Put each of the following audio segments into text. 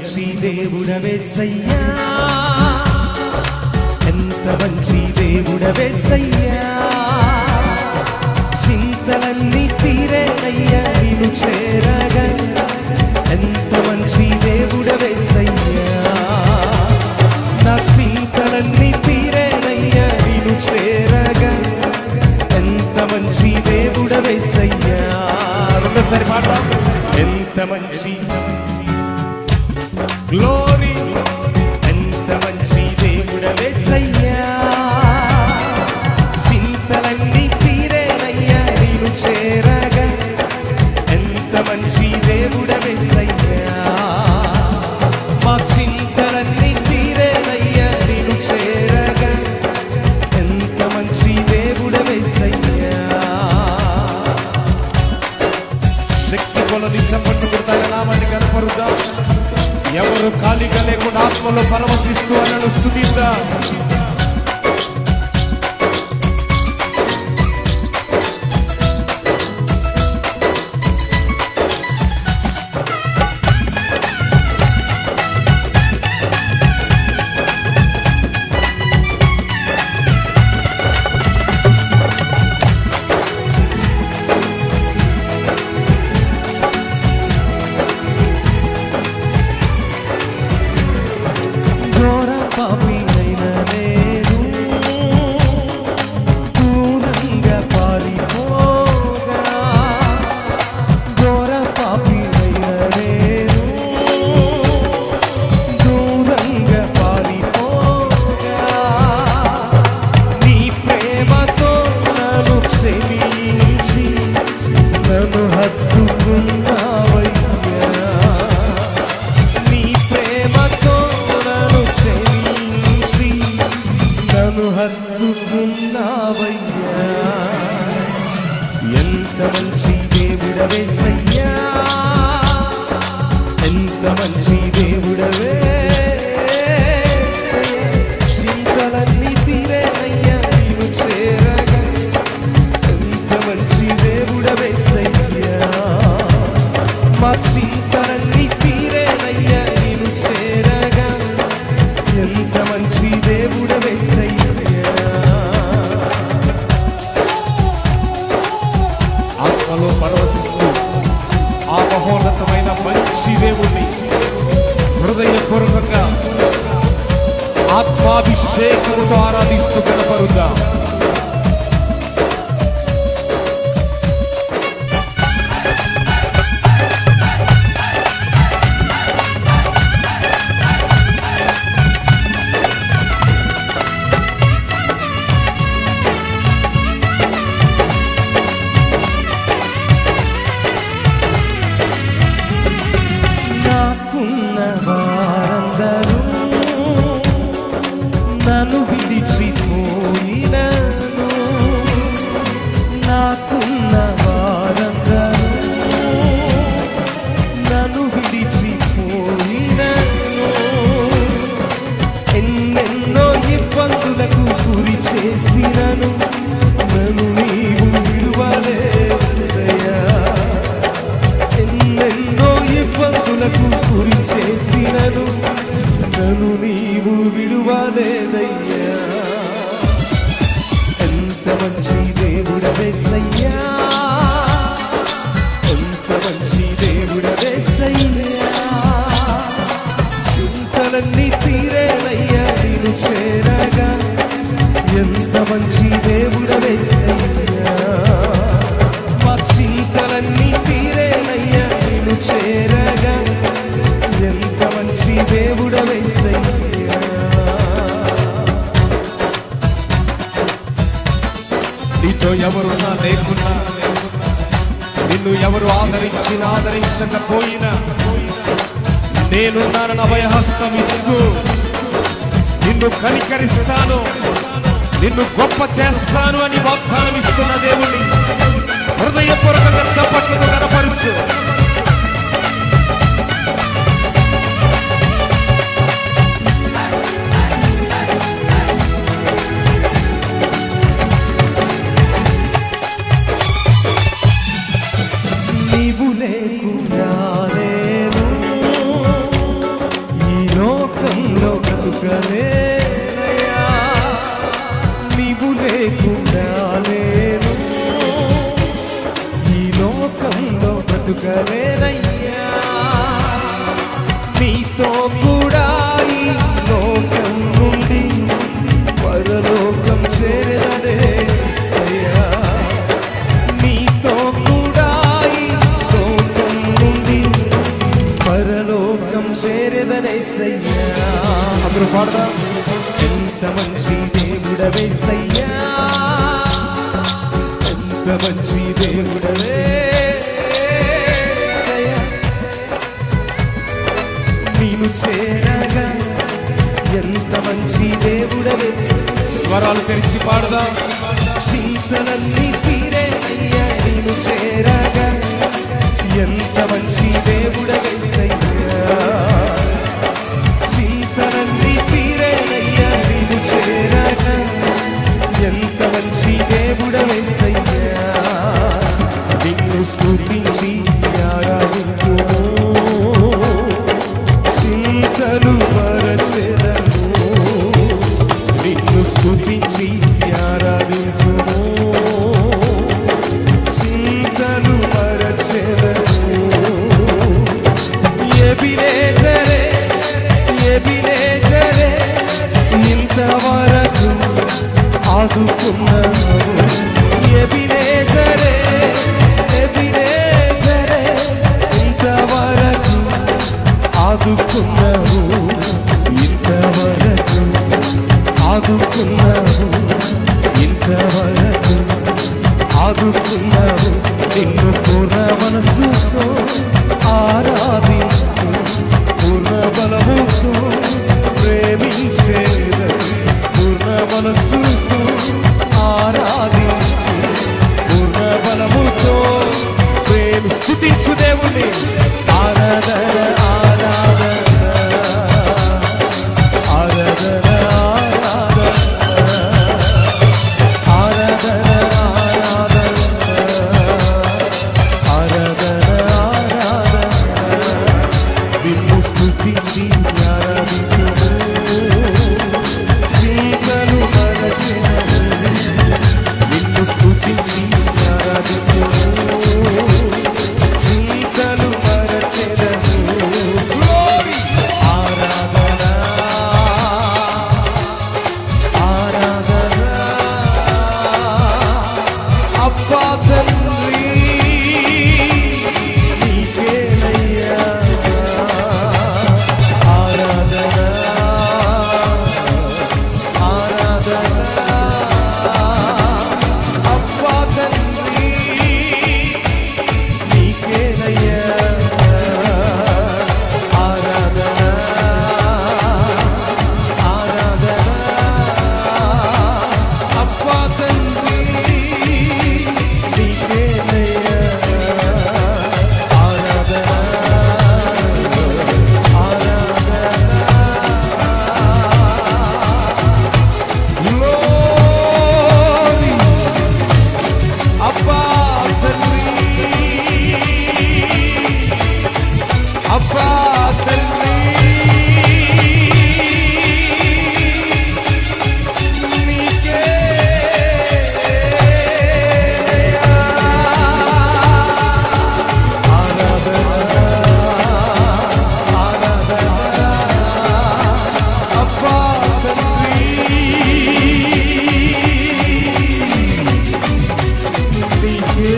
మంచి దేవుడవేసయ్యా, ఎంత మంచి దేవుడవేసయ్యా, చింతలన్నీ తీరేనయ్యా నిన్ను చేరగా, ఎంత మంచి దేవుడవేసయ్యా, నా చింతలన్నీ తీరేనయ్యా నిన్ను చేరగా, ఎంత మంచి దేవుడవేసయ్యా. రెండోసారి పాట. ఎంత మంచి గ్లోరీ, ఎంత మంచి దేవుడవేసయ్యా, చింతలన్నీ తీరేనయ్యా నీవు చేరగా, ఎంత మంచి దేవుడవేసయ్యా, మా చింతలన్నీ తీరేనయ్యా నీవు చేరగా, ఎంత మంచి దేవుడవేసయ్యా. శక్తి కొలది చప్పట్లు కొడతారు, నామాన్ని కనపరుద్దాం. ఎవరు ఖాళీగా లేకుండా ఆత్మలో పరవశిస్తూ అన్నను స్తుతిద్దాం. ఎంత మంచి దేవుడవేసయ్యా, ఎంత మంచి దేవుడవే, చింతలన్నీ తీరేనయ్యా నీవు చేరగా, ఎంత మంచి దేవుడవేసయ్యా, మా చింతలన్నీ తీరేనయ్యా నీవు చేరగా, ఎంత మంచి దేవుడవేసయ్యా. ఆత్మలో పరవశిస్తూ ఆ మహోన్నతమైన మంచి దేవుణ్ణి హృదయపూర్వకంగా ఆత్మాభిషేకముతో ఆరాధిస్తూ కనపరుద్దాం. వారందరూ నన్ను విడిచిపోయినను, నాకున్న వారందరూ నన్ను విడిచిపోయినను, ఎన్నెన్నో ఇబ్బందులకు గురి చేసినను, నన్ను నీవు విడువలేదయ్యా, ఎన్నెన్నో ఇబ్బందులకు గురి చేసినను, నన్ను నీవు విడువలేదయ్యా, ఎంత మంచి దేవుడవేసయ్యా, ఎంత మంచి దేవుడవేసయ్యా, చింతలన్నీ తీరేనయ్యా నీవు చేరగా, ఎంత మంచి దేవుడవేసయ్యా, మా చింతలన్నీ తీరేనయ్యా నీవు చేరగా, ఎంత మంచి దేవుడవేసయ్యా. నీతో ఎవరున్నా లేకున్నా, నిన్ను ఎవరు ఆదరించినా ఆదరించకపోయినా, నేనున్నానని అభయహస్తం ఇస్తూ నిన్ను కనికరిస్తాను, నిన్ను గొప్ప చేస్తాను అని వాగ్దానం ఇస్తున్న దేవుణ్ణి హృదయపూర్వకంగా చప్పట్లతో కనపరచు. నీవు లేకుండా నేను లేకుండా లేను, ఈ లోకంలో బ్రతుకలేనయ్యా. నీతో కూడా ఈ లోకం నుండి పరలోకం చేరదనేసయ్యా. నీతో కూడా ఈ లోకం నుండి పరలోకం చేరదనేసయ్యా. అందరూ పాడదాం. ఎంత మంచి దేవుడవేసయ్యా, ఎంత మంచి దేవుడవే. నీను చేరగా ఎంత మంచి దేవుడవే. స్వరాలు తెరిచి పాడదాం. చింతలన్నీ తీరేనయ్యా నీను చేరగా, ఎంత మంచి దేవుడవేసయ్యా. చింతలన్నీ తీరేనయ్యా నీను చేరగా, ఎంత మంచి దేవుడవేసయ్యా. నిన్ను స్తుతించి ఆరాధించుము, చింతలు మరచెదను. నిన్ను స్తుతించి ఆరాధించుము, చింతలు మరచెదను. ఎబినేజరే ఎబినేజరే ఇంతవరకు ఆదుకున్నావు. ఎబినేజరే ఎబినేజరే ఇంతవరకు ఆదుకున్నావు, ఇంతవరకు ఆదుకున్నావు, ఇంతవరకు ఆదుకున్నావు. నిన్ను పూర్ణ మనస్సుతో ఆరాధించు, పూర్ణ బలముతో ప్రేమించేదని. పూర్ణ మనస్సుతో ఆరాధించు, పూర్ణ బలముతో ప్రేమి. స్తుతించు దేవుని. ఆరాధన ఆరాధన ఆరాధన ఆరాధన ఆరాధన ఆరాధన. నిన్ను స్తుతించి ఆరాధించుము, చీకలు మరచెదను. నిన్ను స్తుతించి ఆరాధించుము, చీకలు మరచెదను. ఆరాధన ఆరాధన అబ్బా తండ్రి నీకేనయ్యా. ఆరాధన ఆరాధన అబ్బా తండ్రి నీకేనయ్యా. ఆరాధన ఆరాధన అబ్బా తండ్రి నీకేనయ్యా. ఆరాధన ఆరాధన గ్లోరీ అబ్బా తండ్రి, అబ్బా తండ్రి నీకే. ఆరాధన ఆరాధన అబ్బా తండ్రి నీకే.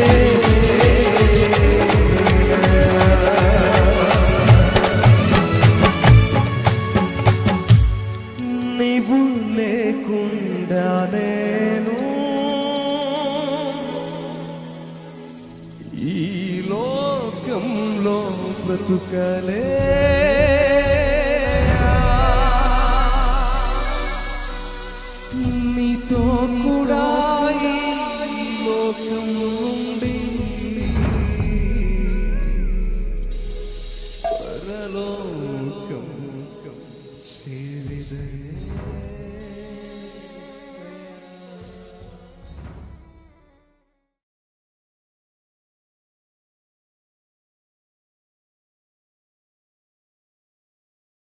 నీవు లేకుండా నేను ఈ లోకంలో బ్రతుకలే. నీతో కూడా ఈ లోకం